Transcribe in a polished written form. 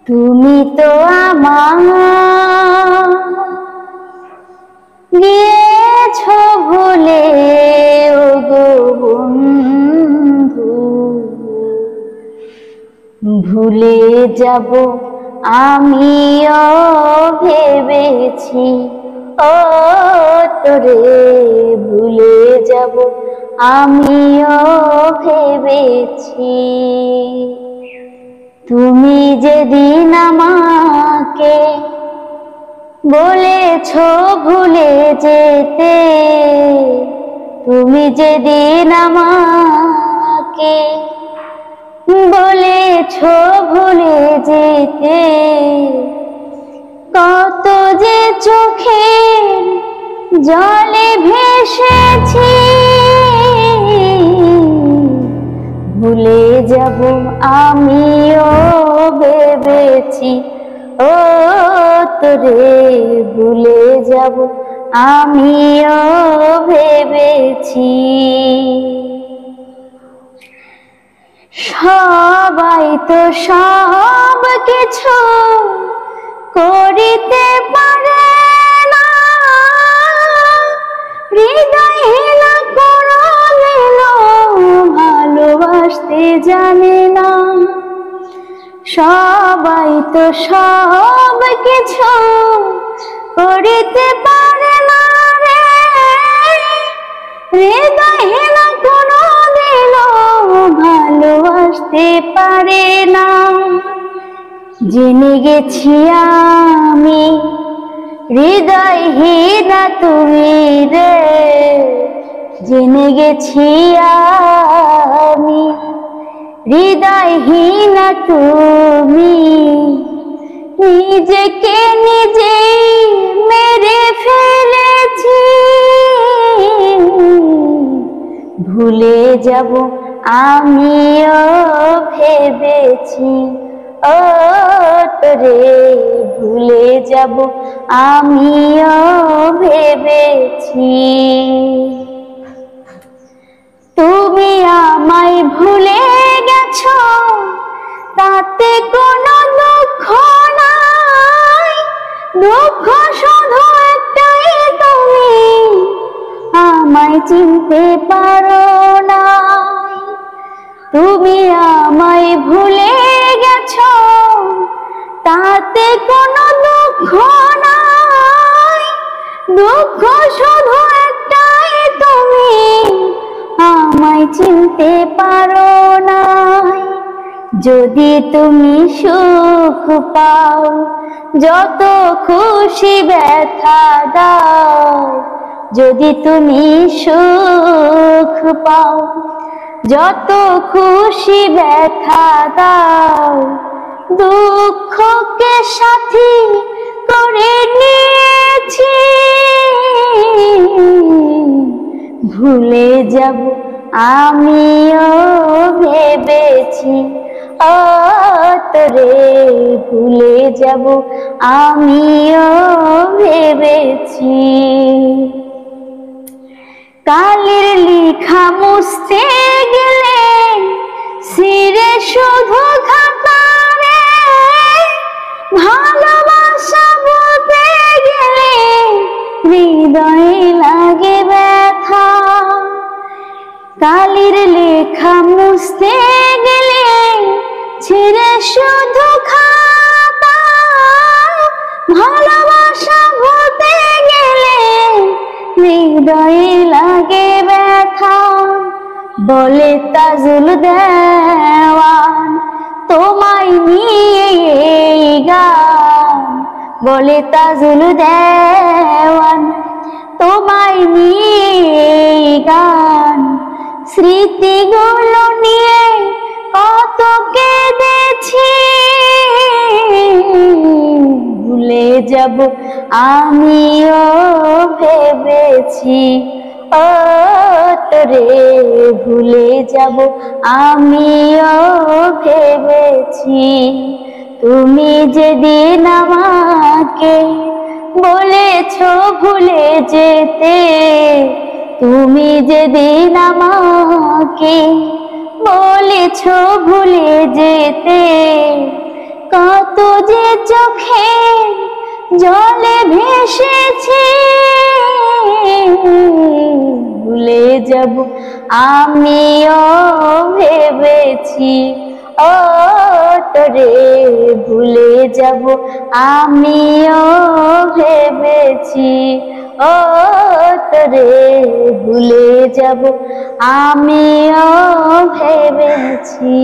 তুমি তো আমার গিয়েছো ভুলে, ওগো বন্ধু, ভুলে যাব আমিও ভেবেছি, ও তোরে ভুলে যাব আমিও ভেবেছি। তুমি যেদিন আমাকে বলেছো ভুলে যেতে, তুমি যেদিন আমাকে বলেছো ভুলে যেতে, কত যে চোখের জলে ভেসেছি, ভুলে যাব আমিও ভেবেছি, ও তোরে ভুলে যাব আমিও ভেবেছি। সবাই তো সব কিছু করিতে পারে না, হৃদয়হীন করলেও ভালোবাসতে জানে না। সবাই তো সব কিছু করিতে পারে না রে, হৃদয়হীন কোনদিনও ভালোবাসতে পারে না। জেনে গেছি আমি হৃদয়হীন তুমি রে, জেনে গেছি আমি হৃদয়হীন তুমি, নিজেকে নিজে মেরে ফেলেছি, ভুলে যাব আমিও ভেবেছি, ও তোরে ভুলে যাব আমিও ভেবেছি। তুমি আমায় ভুলে গেছো তাতে কোনো দুঃখ নাই, দুঃখ শুধু একটাই, তুমি আমায় চিনতে পারো না। তুমি আমায় ভুলে গেছো তাতে কোনো দুঃখ নাই, দুঃখ শুধু একটাই, তুমি আমায় চিনতে পারো না। যদি তুমি সুখ পাও, যত খুশি ব্যথা দাও, যদি তুমি সুখ পাও, যত খুশি ব্যথা দাও, দুঃখকে সাথী করে নিয়েছি, ভুলে যাব আমিও ভেবেছি, ও তোরে ভুলে যাব আমিও ভেবেছি। কালের লেখা মুছতে গেলে সিরে শুধু খাতারে, ভালোবাসা বলতে গেলে হৃদয়ে লাগে ব্যথা। কালের লেখা মুছতে গেলে ছিঁড়ে শুধু খাতা, ভালোবাসা বলতে গেলে হৃদয়ে লাগে ব্যথা। বলে তাজুল দেওয়ান তোমায় নিয়ে এই গান, বলে তাজুল দেওয়ান তোমায় নিয়ে এই গান, স্মৃতিগুলো নিয়ে কত কেঁদেছি, ভুলে যাব আমিও ভেবেছি, ও তোরে ভুলে যাব আমিও ভেবেছি। তুমি যেদিন আমাকে বলেছো ভুলে যেতে, তুমি যেদিন আমাকে বলেছো ভুলে যেতে, কত যে চোখে জলে ভেসেছি, ভুলে যাব আমিও ভেবেছি, ও তোরে ভুলে যাব আমিও ভেবেছি, ও তোরে ভুলে যাব আমিও ভেবেছি।